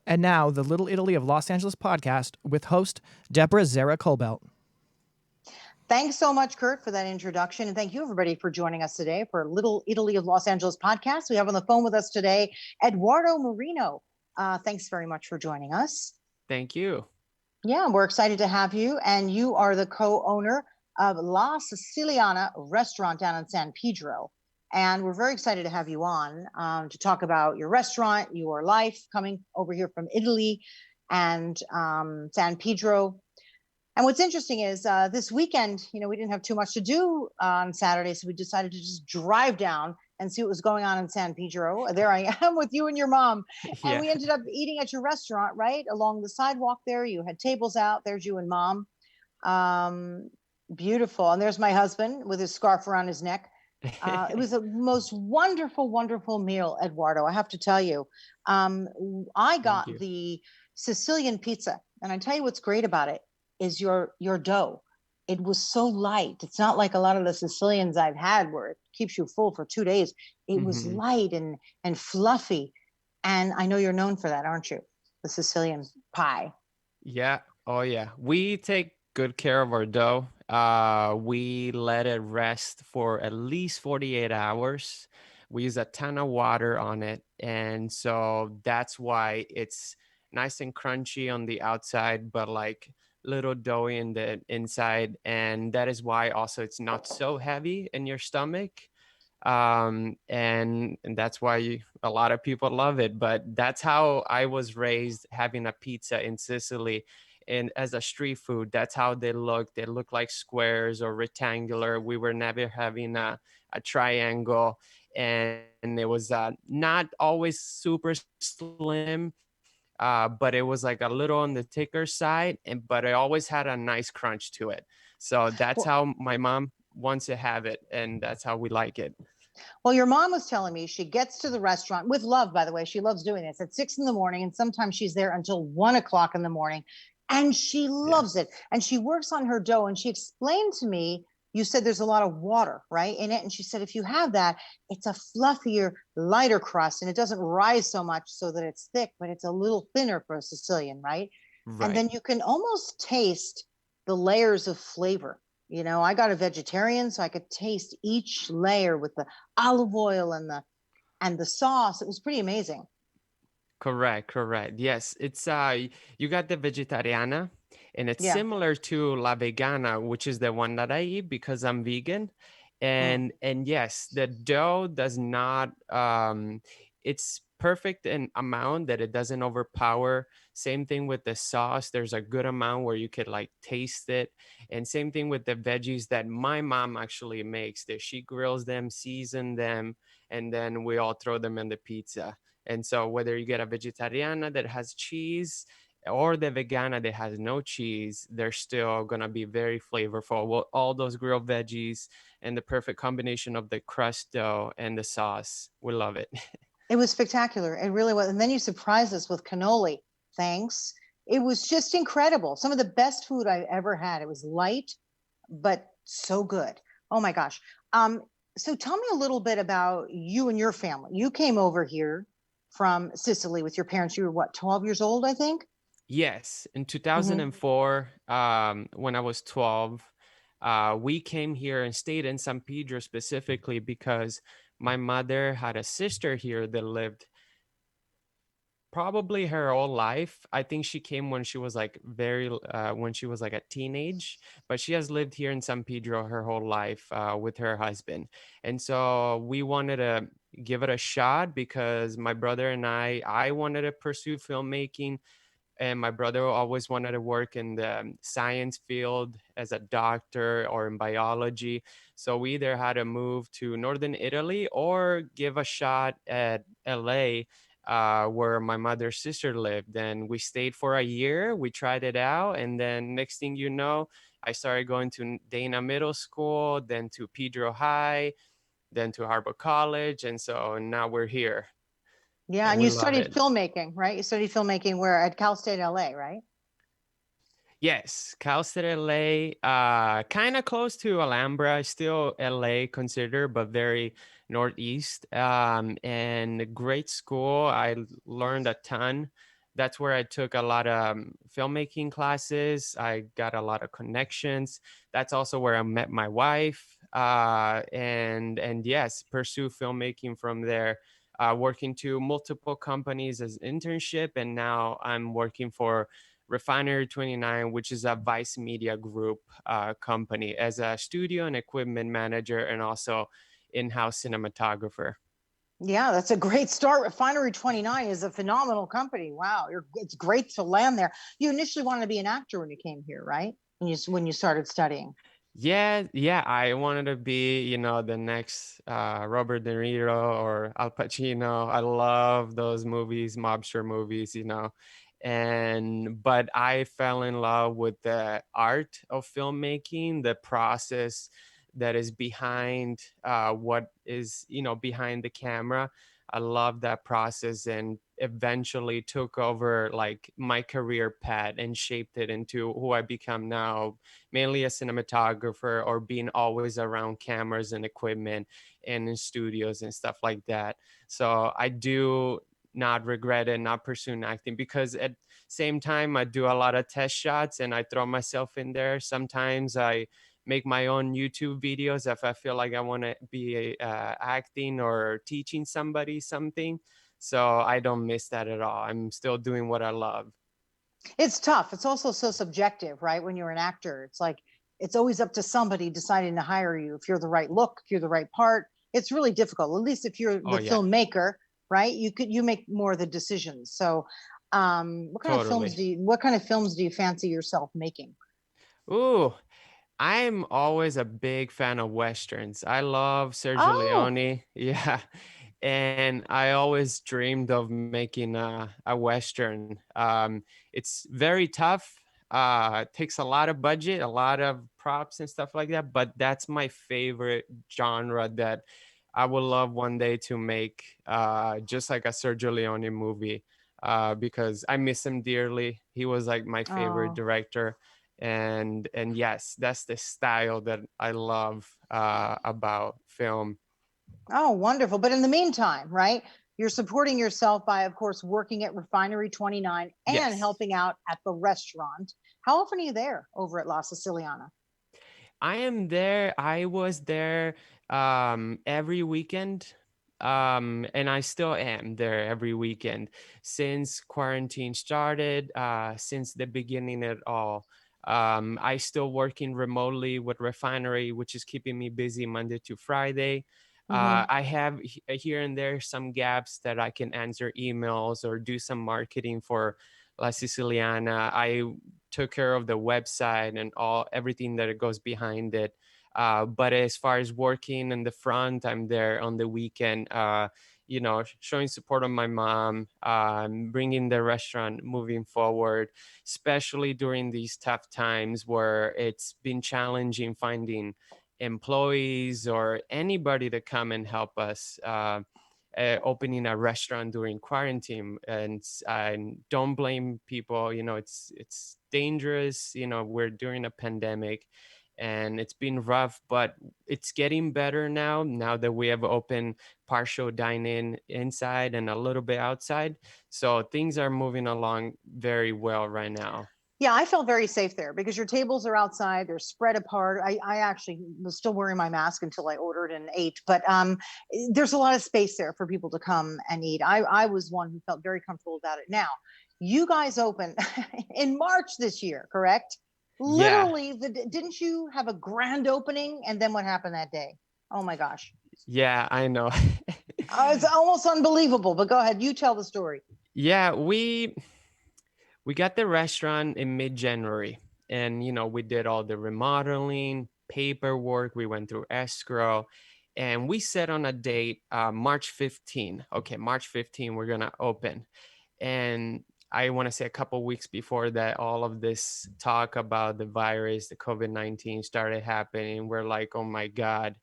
And now, the Little Italy of Los Angeles podcast with host Deborah Zara Kobylt. Thanks so much, Kurt, for that introduction. And thank you, everybody, for joining us today for Little Italy of Los Angeles podcast. We have on the phone with us today, Edoardo Marino. Thanks very much for joining us. Thank you. Yeah, we're excited to have you. And you are the co-owner of La Siciliana restaurant down in San Pedro. And we're very excited to have you on to talk about your restaurant, your life coming over here from Italy and San Pedro. And what's interesting is this weekend, we didn't have too much to do on Saturday, so we decided to just drive down and see what was going on in San Pedro. There I am with you and your mom. And we ended up eating at your restaurant, right? Along the sidewalk there. You had tables out. There's you and mom. Beautiful. And there's my husband with his scarf around his neck. It was a most wonderful, wonderful meal, Edoardo. I have to tell you. I got the Sicilian pizza. And I tell you what's great about it is your dough. It was so light. It's not like a lot of the Sicilians I've had where it keeps you full for 2 days. It was light and fluffy. And I know you're known for that, aren't you? The Sicilian pie. Yeah. Oh, yeah. We take good care of our dough. We let it rest for at least 48 hours. We use a ton of water on it. And so that's why it's nice and crunchy on the outside, but like little doughy in the inside. And that is why also it's not so heavy in your stomach. And that's why a lot of people love it. But that's how I was raised, having a pizza in Sicily. And as a street food, that's how they look. They look like squares or rectangular. We were never having a triangle, and it was not always super slim, but it was like a little on the thicker side, but it always had a nice crunch to it. So that's how my mom wants to have it, and that's how we like it. Well, your mom was telling me she gets to the restaurant with love, by the way. She loves doing this at 6 a.m, and sometimes she's there until 1 o'clock in the morning. And she loves it. And she works on her dough. And she explained to me, you said there's a lot of water, right, in it. And she said, if you have that, it's a fluffier, lighter crust. And it doesn't rise so much so that it's thick, but it's a little thinner for a Sicilian, right? And then you can almost taste the layers of flavor. I got a vegetarian, so I could taste each layer with the olive oil and the sauce. It was pretty amazing. Correct. Yes, it's you got the vegetariana, and it's similar to la vegana, which is the one that I eat because I'm vegan. And yes, the dough does not it's perfect in amount that it doesn't overpower. Same thing with the sauce. There's a good amount where you could like taste it. And same thing with the veggies that my mom actually makes. That she grills them, season them, and then we all throw them in the pizza. And so whether you get a vegetariana that has cheese or the vegana that has no cheese, they're still going to be very flavorful. Well, all those grilled veggies and the perfect combination of the crust dough and the sauce. We love it. It was spectacular. It really was. And then you surprised us with cannoli. Thanks. It was just incredible. Some of the best food I've ever had. It was light, but so good. Oh my gosh. So tell me a little bit about you and your family. You came over here from Sicily with your parents. You were what, 12 years old, I think? Yes. In 2004, when I was 12, we came here and stayed in San Pedro specifically because my mother had a sister here that lived probably her whole life. I think she came when she was like when she was like a teenage, but she has lived here in San Pedro her whole life with her husband. And so we wanted to give it a shot because my brother and I wanted to pursue filmmaking. And my brother always wanted to work in the science field as a doctor or in biology. So we either had to move to Northern Italy or give a shot at LA, where my mother's sister lived. And we stayed for a year. We tried it out. And then next thing you know, I started going to Dana Middle School, then to Pedro High, then to Harbor College. And so now we're here. Yeah, and you studied filmmaking, right? You studied filmmaking where at Cal State LA, right? Yes, Cal State LA, kind of close to Alhambra, still LA considered, but very northeast. And great school. I learned a ton. That's where I took a lot of filmmaking classes. I got a lot of connections. That's also where I met my wife, and yes, pursue filmmaking from there. Working to multiple companies as internship, and now I'm working for Refinery 29, which is a Vice Media Group company, as a studio and equipment manager, and also in-house cinematographer. Yeah, that's a great start. Refinery 29 is a phenomenal company. Wow, it's great to land there. You initially wanted to be an actor when you came here, right? When you started studying. Yeah, I wanted to be, the next Robert De Niro or Al Pacino. I love those movies, mobster movies, but I fell in love with the art of filmmaking, the process that is behind what is, behind the camera. I love that process, and eventually took over like my career path and shaped it into who I become now, mainly a cinematographer, or being always around cameras and equipment and in studios and stuff like that. So I do not regret it, not pursuing acting, because at same time I do a lot of test shots and I throw myself in there. Sometimes I make my own YouTube videos if I feel like I want to be acting or teaching somebody something. So I don't miss that at all. I'm still doing what I love. It's tough. It's also so subjective, right? When you're an actor, it's like it's always up to somebody deciding to hire you. If you're the right look, if you're the right part, it's really difficult. At least if you're Oh the yeah, filmmaker, right? You make more of the decisions. So, totally. what kind of films do you fancy yourself making? Ooh, I'm always a big fan of westerns. I love Sergio Oh, Leone. Yeah. And I always dreamed of making a western. It's very tough. Takes a lot of budget, a lot of props and stuff like that. But that's my favorite genre that I would love one day to make, just like a Sergio Leone movie, because I miss him dearly. He was like my favorite oh. director, and yes, that's the style that I love about film. Oh, wonderful. But in the meantime, right, you're supporting yourself by, of course, working at Refinery 29 and Yes, helping out at the restaurant. How often are you there over at La Siciliana? I am there. I was there every weekend. And I still am there every weekend since quarantine started, since the beginning at all. I still working remotely with Refinery, which is keeping me busy Monday to Friday. Mm-hmm. I have here and there some gaps that I can answer emails or do some marketing for La Siciliana. I took care of the website and everything that it goes behind it. But as far as working in the front, I'm there on the weekend. Showing support on my mom, bringing the restaurant moving forward, especially during these tough times where it's been challenging finding employees or anybody to come and help us. Opening a restaurant during quarantine, and I don't blame people. It's dangerous. We're during a pandemic, and it's been rough, but it's getting better now that we have open partial dine-in inside and a little bit outside. So things are moving along very well right now. Yeah, I felt very safe there because your tables are outside, they're spread apart. I actually was still wearing my mask until I ordered and ate, but there's a lot of space there for people to come and eat. I was one who felt very comfortable about it. Now, you guys open in March this year, correct? Yeah, Literally, didn't you have a grand opening? And then what happened that day? Oh my gosh. yeah, I know. It's almost unbelievable, but go ahead, you tell the story. Yeah, we got the restaurant in mid-January, and we did all the remodeling, paperwork, we went through escrow, and we set on a date, March 15. Okay, March 15 we're gonna open. And I want to say a couple weeks before that, all of this talk about the virus, the COVID-19 started happening. We're like, oh my God.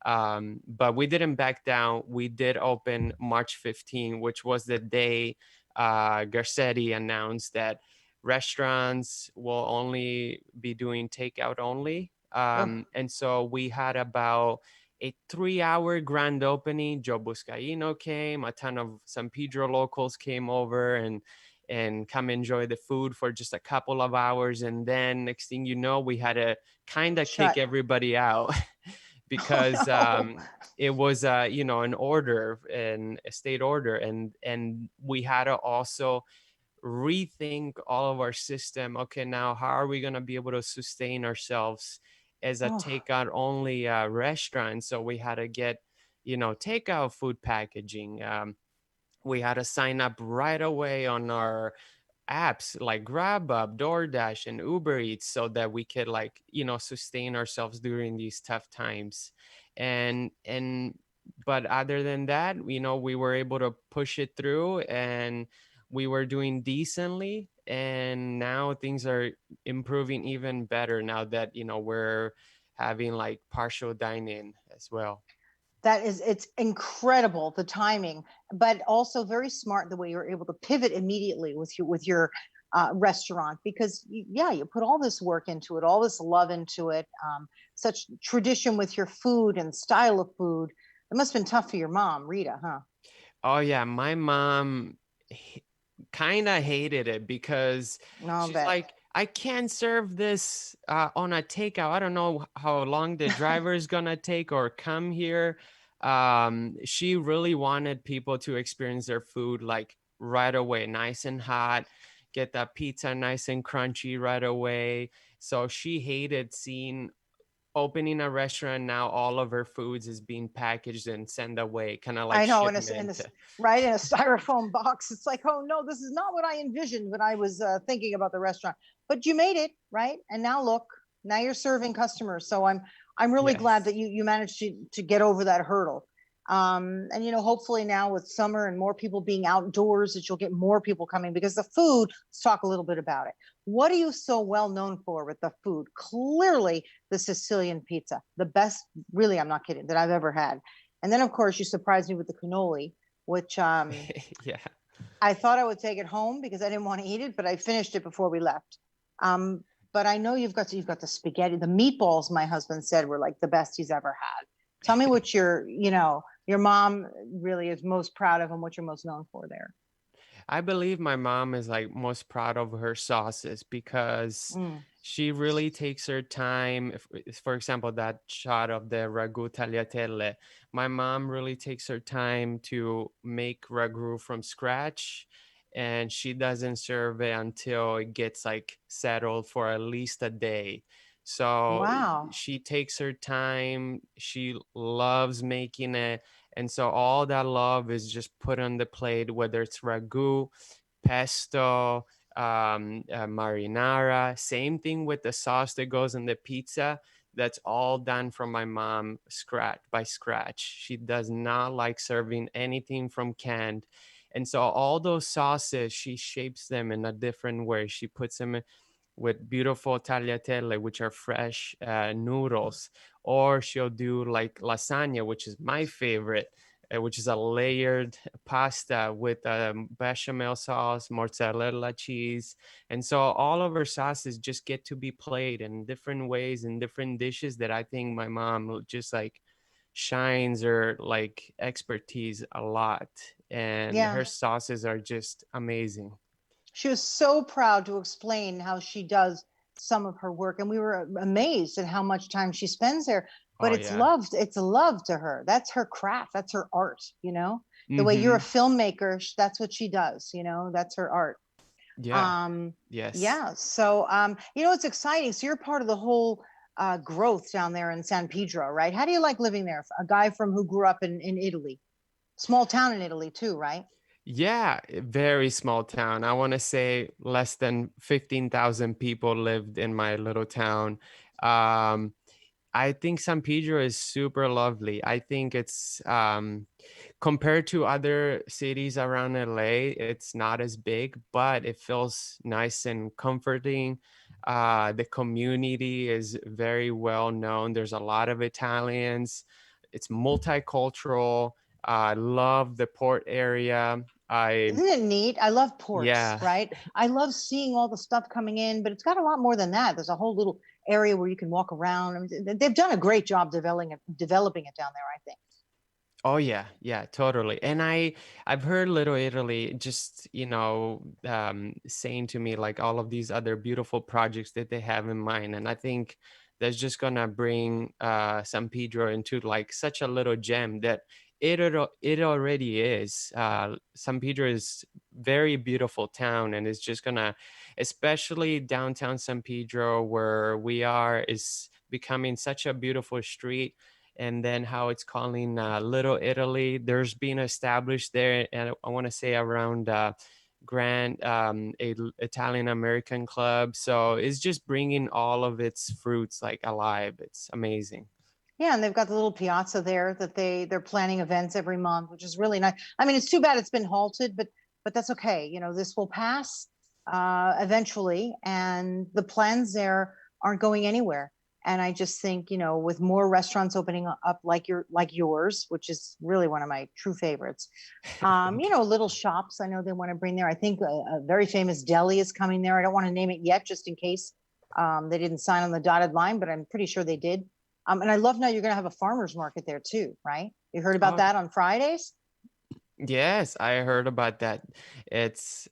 But we didn't back down. We did open March 15, which was the day Garcetti announced that restaurants will only be doing takeout only. Ugh. And so we had about a 3-hour grand opening. Joe Buscaino came, a ton of San Pedro locals came over, and come enjoy the food for just a couple of hours. And then next thing you know, we had to kind of kick Shut. everybody out because Oh, no. it was an order, and a state order, and we had to also rethink all of our system. Okay, now how are we going to be able to sustain ourselves as a Oh, takeout only restaurant? So we had to get takeout food packaging. We had to sign up right away on our apps like GrabUp, DoorDash, and Uber Eats, so that we could sustain ourselves during these tough times. And but other than that, we were able to push it through, and we were doing decently. And now things are improving even better now that we're having like partial dine-in as well. it's incredible, the timing, but also very smart the way you're able to pivot immediately with your restaurant, because yeah, you put all this work into it, all this love into it, such tradition with your food and style of food. It must have been tough for your mom, Rita, huh? Oh yeah, my mom kind of hated it because No, I she's bet. like, I can't serve this on a takeout. I don't know how long the driver is gonna take or come here. She really wanted people to experience their food like right away, nice and hot, get that pizza nice and crunchy right away. So she hated seeing opening a restaurant. Now all of her foods is being packaged and sent away, kind of like I know, in shipment. right, in a styrofoam box. It's like, oh no, this is not what I envisioned when I was thinking about the restaurant. But you made it, right? And now look, now you're serving customers. So I'm really glad Yes. that you managed to get over that hurdle. And hopefully now with summer and more people being outdoors, that you'll get more people coming, because the food. Let's talk a little bit about it. What are you so well known for with the food? Clearly, the Sicilian pizza, the best. Really, I'm not kidding, that I've ever had. And then, of course, you surprised me with the cannoli, which Yeah. I thought I would take it home because I didn't want to eat it, but I finished it before we left. Um, but I know you've got the spaghetti, the meatballs. My husband said were like the best he's ever had. Tell me what your mom really is most proud of, and what you're most known for there. I believe my mom is like most proud of her sauces because Mm. she really takes her time. For example, that shot of the ragu tagliatelle, my mom really takes her time to make ragu from scratch, and she doesn't serve it until it gets like settled for at least a day. So Wow. she takes her time. She loves making it, and so all that love is just put on the plate, whether it's ragu, pesto, marinara. Same thing with the sauce that goes in the pizza. That's all done from my mom, scratch by scratch. She does not like serving anything from canned. And so all those sauces, she shapes them in a different way. She puts them with beautiful tagliatelle, which are fresh noodles, or she'll do like lasagna, which is my favorite, which is a layered pasta with bechamel sauce, mozzarella cheese. And so all of her sauces just get to be played in different ways in different dishes that I think my mom just like shines her like expertise a lot. And Yeah. her sauces are just amazing. She was so proud to explain how she does some of her work, and we were amazed at how much time she spends there. But Oh, it's yeah. loved. It's love to her. That's her craft. That's her art. The way you're a Mm-hmm. filmmaker, that's what she does. That's her art. Yeah. Um, Yes. yeah. So, it's exciting. So you're part of the whole growth down there in San Pedro, right? How do you like living there? A guy who grew up in Italy, small town in Italy too, right? Yeah, very small town. I want to say less than 15,000 people lived in my little town. Um, I think San Pedro is super lovely. I think it's compared to other cities around LA, it's not as big, but it feels nice and comforting. The community is very well known. There's a lot of Italians. It's multicultural. I love the port area. I Isn't it neat? I love ports, Yeah. right? I love seeing all the stuff coming in, but it's got a lot more than that. There's a whole little area where you can walk around. I mean, they've done a great job developing it down there, I think. Oh yeah, totally. And I've heard Little Italy just, saying to me like all of these other beautiful projects that they have in mind. And I think that's just gonna bring San Pedro into like such a little gem that it already is. San Pedro is very beautiful town, and it's just gonna, especially downtown San Pedro where we are, is becoming such a beautiful street. And then how it's calling Little Italy. There's been established there, and I want to say around Grand Italian American club. So it's just bringing all of its fruits like alive. It's amazing. Yeah, and they've got the little piazza there that they're planning events every month, which is really nice. I mean, it's too bad it's been halted, but that's okay. You know, this will pass eventually, and the plans there aren't going anywhere. And I just think, you know, with more restaurants opening up like yours, which is really one of my true favorites. You Thank you. know, little shops. I know they want to bring there. I think a very famous deli is coming there. I don't want to name it yet, just in case they didn't sign on the dotted line, but I'm pretty sure they did. And I love now you're going to have a farmer's market there too, right? You heard about Oh, that on Fridays? yes, I heard about that. It's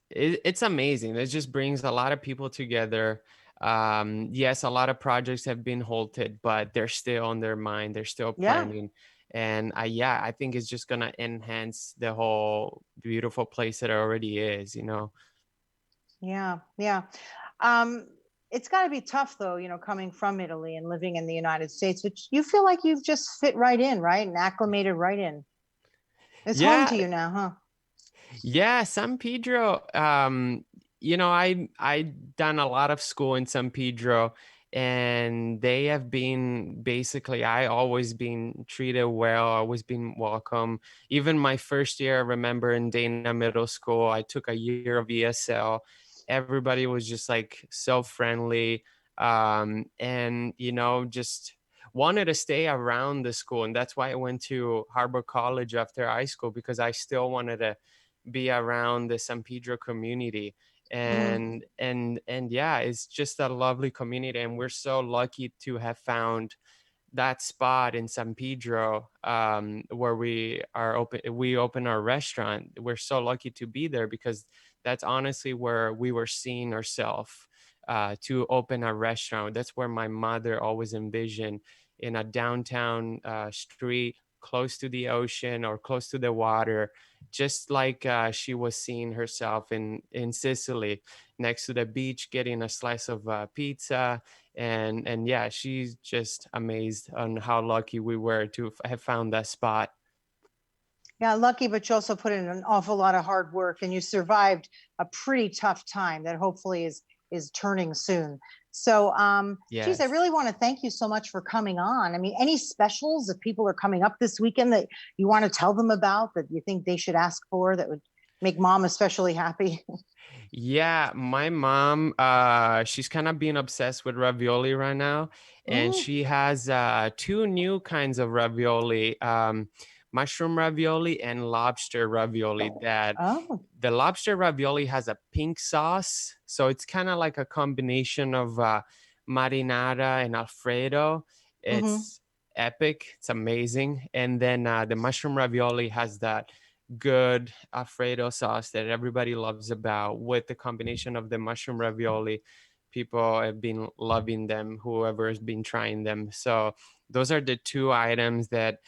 amazing. It just brings a lot of people together. Yes, a lot of projects have been halted, but they're still on their mind. They're still Yeah, planning. And yeah, I think it's just gonna enhance the whole beautiful place that it already is. yeah. Um, it's got to be tough though, you know, coming from Italy and living in the United States, which you feel like you've just fit right in, right? And acclimated right in. It's home Yeah, to you now, huh? yeah, San Pedro. I done a lot of school in San Pedro, and they have been basically. I always been treated well. Always been welcome. Even my first year, I remember in Dana Middle School, I took a year of ESL. Everybody was just like so friendly, and just wanted to stay around the school, and that's why I went to Harbor College after high school because I still wanted to be around the San Pedro community. Mm, And yeah, it's just a lovely community, and we're so lucky to have found that spot in San Pedro, where we open our restaurant. We're so lucky to be there because that's honestly where we were seeing ourselves, to open a restaurant. That's where my mother always envisioned, in a downtown street close to the ocean or close to the water, just like she was seeing herself in Sicily, next to the beach, getting a slice of pizza. And yeah, she's just amazed on how lucky we were to have found that spot. yeah, lucky, but you also put in an awful lot of hard work and you survived a pretty tough time that hopefully is turning soon. So geez, I Yes. really want to thank you so much for coming on. I mean, any specials if people are coming up this weekend that you want to tell them about that you think they should ask for that would make mom especially happy? Yeah, my mom, she's kind of being obsessed with ravioli right now, and Mm, she has two new kinds of ravioli, mushroom ravioli and lobster ravioli. That oh, the lobster ravioli has a pink sauce, so it's kind of like a combination of marinara and Alfredo. mm-hmm. It's epic. It's amazing. And then the mushroom ravioli has that good Alfredo sauce that everybody loves about, with the combination of the mushroom ravioli. People have been loving them, whoever has been trying them. So those are the two items that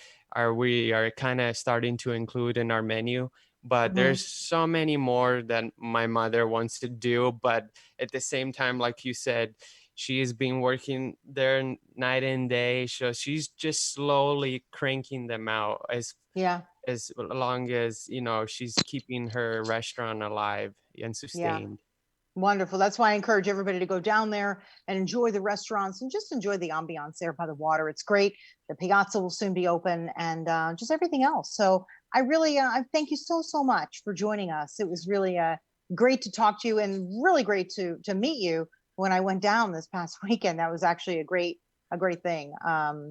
we are kind of starting to include in our menu. But Mm-hmm. there's so many more that my mother wants to do. But at the same time, like you said, she has been working there night and day. So she's just slowly cranking them out Yeah, as long as she's keeping her restaurant alive and yeah. sustained. Wonderful. That's why I encourage everybody to go down there and enjoy the restaurants and just enjoy the ambiance there by the water. It's great. The piazza will soon be open and just everything else. So I really I thank you so much for joining us. It was really great to talk to you and really great to meet you when I went down this past weekend. That was actually a great thing.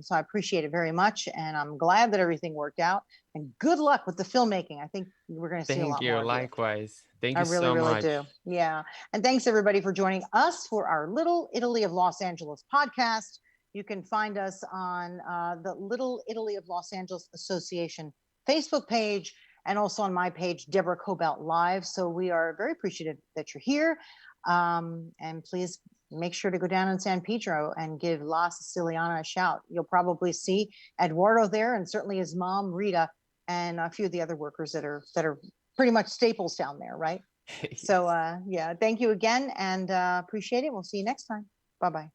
So I appreciate it very much, and I'm glad that everything worked out. And good luck with the filmmaking. I think we're going to see a Thank lot you. more of you. Likewise. Thank I you really, so really much. do. Yeah. And thanks everybody for joining us for our Little Italy of Los Angeles podcast. You can find us on the Little Italy of Los Angeles Association Facebook page and also on my page, Deborah Kobylt Live. So we are very appreciative that you're here. And please make sure to go down in San Pedro and give La Siciliana a shout. You'll probably see Edoardo there, and certainly his mom, Rita, and a few of the other workers that are pretty much staples down there, right? Yes. So yeah, thank you again, and appreciate it. We'll see you next time. Bye-bye.